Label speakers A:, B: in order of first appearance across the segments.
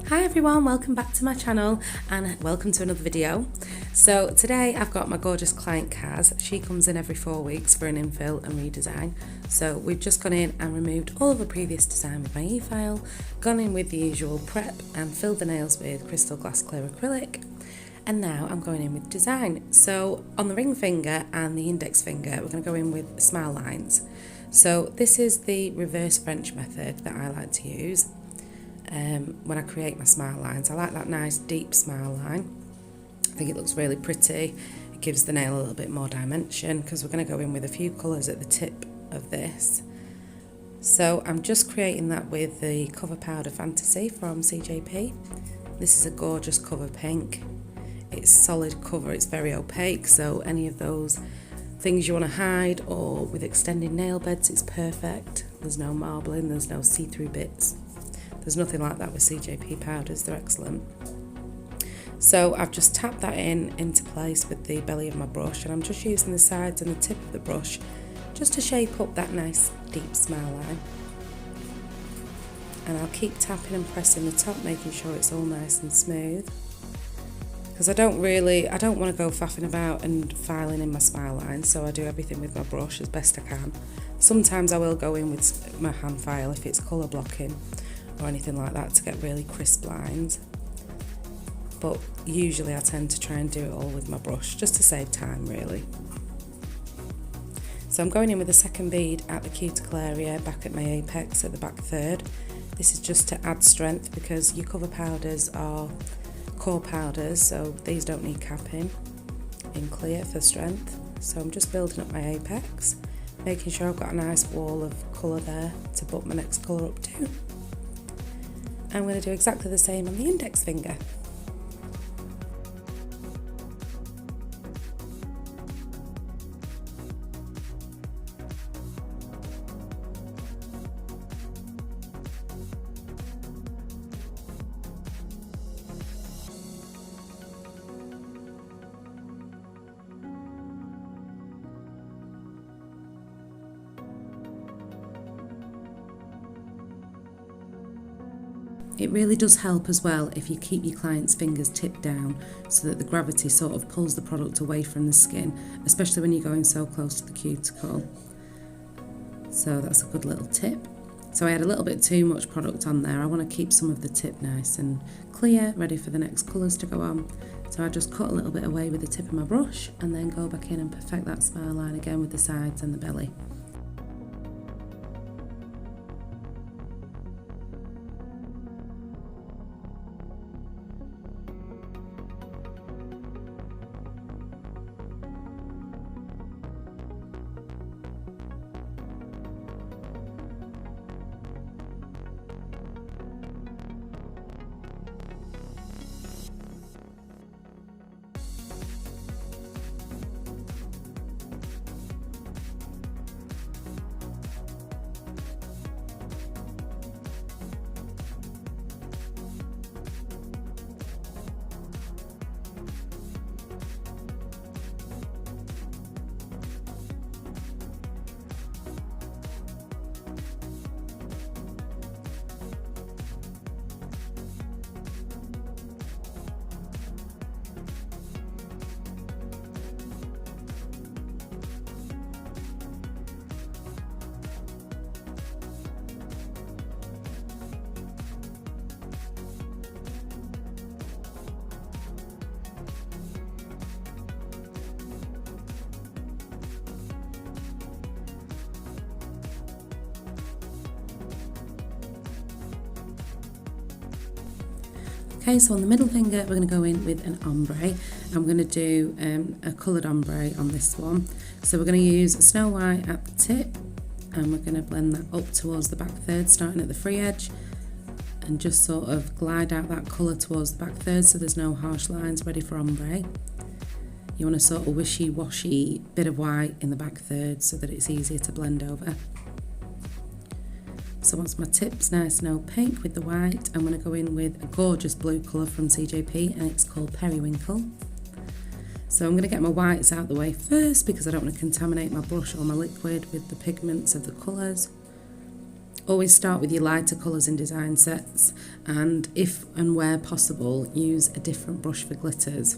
A: Hi everyone, welcome back to my channel and welcome to another video. So today I've got my gorgeous client Kaz. She comes in every 4 weeks for an infill and redesign. So we've just gone in and removed all of the previous design with my e-file, gone in with the usual prep and filled the nails with crystal glass clear acrylic. And now I'm going in with design. So on the ring finger and the index finger, we're going to go in with smile lines. So this is the reverse French method that I like to use. When I create my smile lines, I like that nice deep smile line. I think it looks really pretty. It gives the nail a little bit more dimension because we're going to go in with a few colours at the tip of this. So I'm just creating that with the Cover Powder Fantasy from CJP. This is a gorgeous cover pink. It's solid cover, it's very opaque, so any of those things you want to hide or with extended nail beds, it's perfect. There's no marbling, there's no see-through bits. There's nothing like that with CJP powders, they're excellent. So I've just tapped that into place with the belly of my brush, and I'm just using the sides and the tip of the brush just to shape up that nice deep smile line. And I'll keep tapping and pressing the top, making sure it's all nice and smooth. Because I don't want to go faffing about and filing in my smile lines, so I do everything with my brush as best I can. Sometimes I will go in with my hand file if it's colour blocking or anything like that to get really crisp lines, but usually I tend to try and do it all with my brush just to save time really. So I'm going in with the second bead at the cuticle area back at my apex at the back third. This is just to add strength because your cover powders are core powders, so these don't need capping in clear for strength. So I'm just building up my apex, making sure I've got a nice wall of colour there to put my next colour up to. I'm going to do exactly the same on the index finger. It really does help as well if you keep your client's fingers tipped down so that the gravity sort of pulls the product away from the skin, especially when you're going so close to the cuticle. So that's a good little tip. So I had a little bit too much product on there. I want to keep some of the tip nice and clear, ready for the next colours to go on. So I just cut a little bit away with the tip of my brush and then go back in and perfect that smile line again with the sides and the belly. Okay, so on the middle finger we're going to go in with an ombre. I'm going to do a coloured ombre on this one. So we're going to use Snow White at the tip and we're going to blend that up towards the back third, starting at the free edge, and just sort of glide out that colour towards the back third so there's no harsh lines, ready for ombre. You want a sort of wishy-washy bit of white in the back third so that it's easier to blend over. So once my tip's nice and opaque with the white, I'm going to go in with a gorgeous blue colour from CJP and it's called Periwinkle. So I'm going to get my whites out the way first because I don't want to contaminate my brush or my liquid with the pigments of the colours. Always start with your lighter colours in design sets, and if and where possible, use a different brush for glitters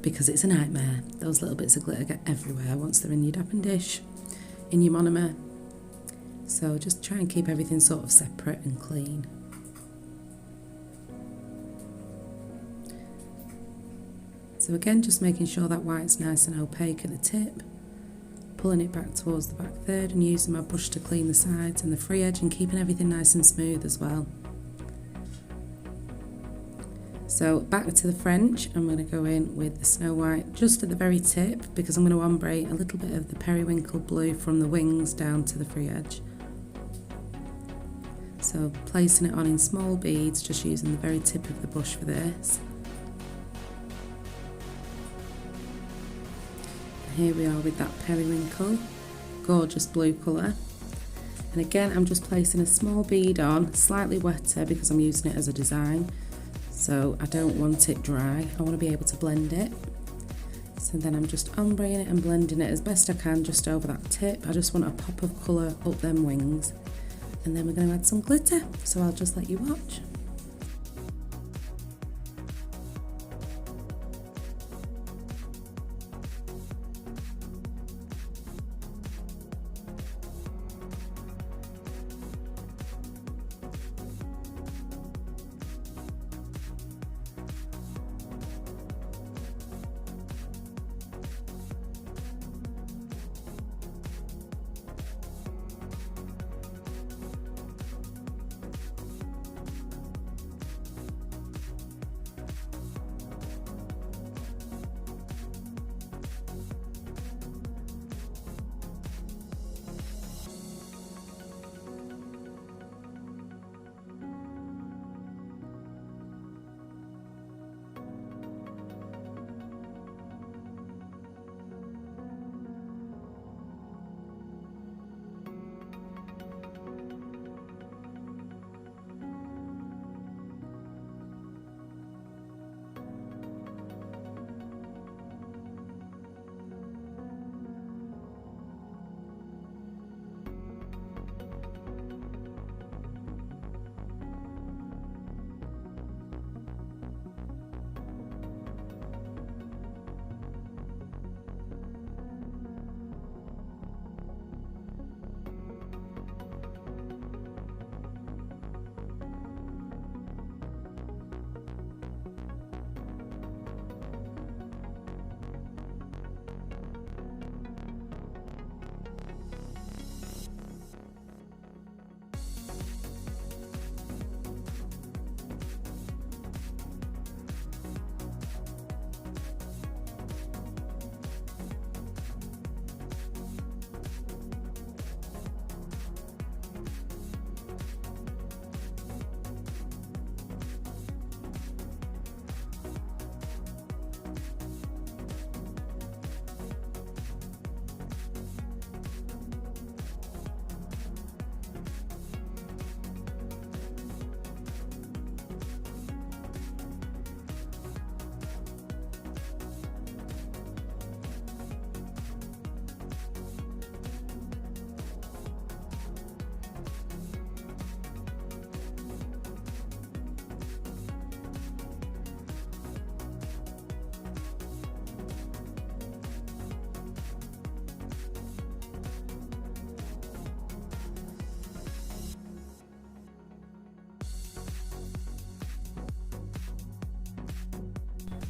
A: because it's a nightmare. Those little bits of glitter get everywhere once they're in your dapping dish, in your monomer. So just try and keep everything sort of separate and clean. So again, just making sure that white's nice and opaque at the tip, pulling it back towards the back third and using my brush to clean the sides and the free edge and keeping everything nice and smooth as well. So back to the French, I'm going to go in with the Snow White just at the very tip because I'm going to ombre a little bit of the Periwinkle blue from the wings down to the free edge. So placing it on in small beads, just using the very tip of the brush for this. Here we are with that Periwinkle, gorgeous blue colour. And again, I'm just placing a small bead on, slightly wetter because I'm using it as a design. So I don't want it dry, I want to be able to blend it. So then I'm just ombreing it and blending it as best I can just over that tip. I just want a pop of colour up them wings. And then we're going to add some glitter, so I'll just let you watch.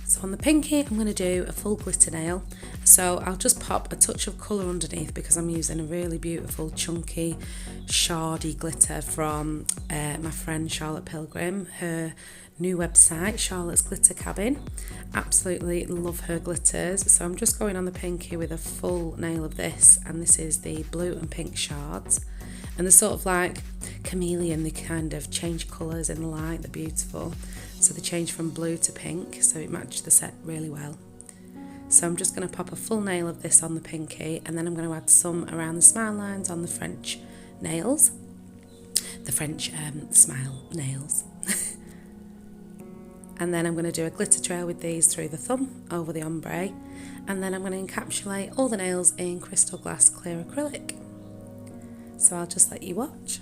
A: So on the pinky, I'm going to do a full glitter nail. So I'll just pop a touch of colour underneath because I'm using a really beautiful chunky shardy glitter from my friend Charlotte Pilgrim, her new website, Charlotte's Glitter Cabin. Absolutely love her glitters. So I'm just going on the pinky with a full nail of this, and this is the blue and pink shards. And they're sort of like chameleon, they kind of change colours in the light, they're beautiful. So they change from blue to pink, so it matched the set really well. So I'm just going to pop a full nail of this on the pinky, and then I'm going to add some around the smile lines on the French nails. The French smile nails. And then I'm going to do a glitter trail with these through the thumb over the ombre, and then I'm going to encapsulate all the nails in crystal glass clear acrylic. So I'll just let you watch.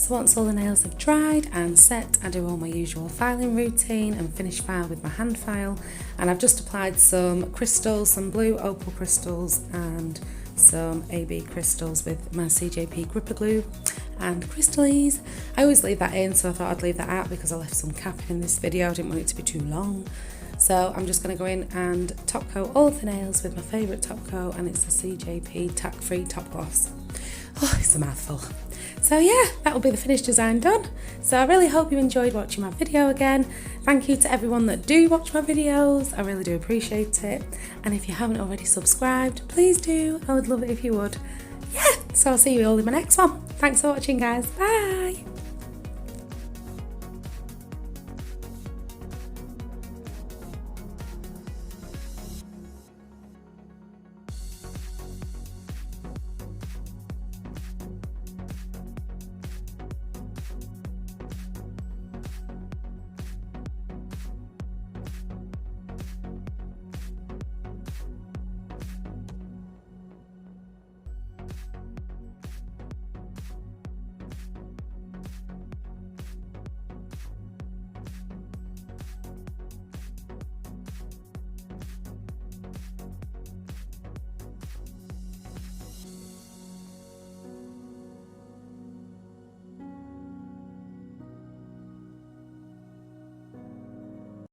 A: So once all the nails have dried and set, I do all my usual filing routine and finish file with my hand file. And I've just applied some crystals, some blue opal crystals and some AB crystals with my CJP gripper glue and Crystallese. I always leave that in, so I thought I'd leave that out because I left some capping in this video. I didn't want it to be too long. So I'm just going to go in and top coat all of the nails with my favourite top coat, and it's the CJP tack free top gloss. Oh, it's a mouthful. So yeah, that will be the finished design done. So I really hope you enjoyed watching my video again. Thank you to everyone that do watch my videos. I really do appreciate it. And if you haven't already subscribed, please do. I would love it if you would. Yeah, so I'll see you all in my next one. Thanks for watching, guys. Bye.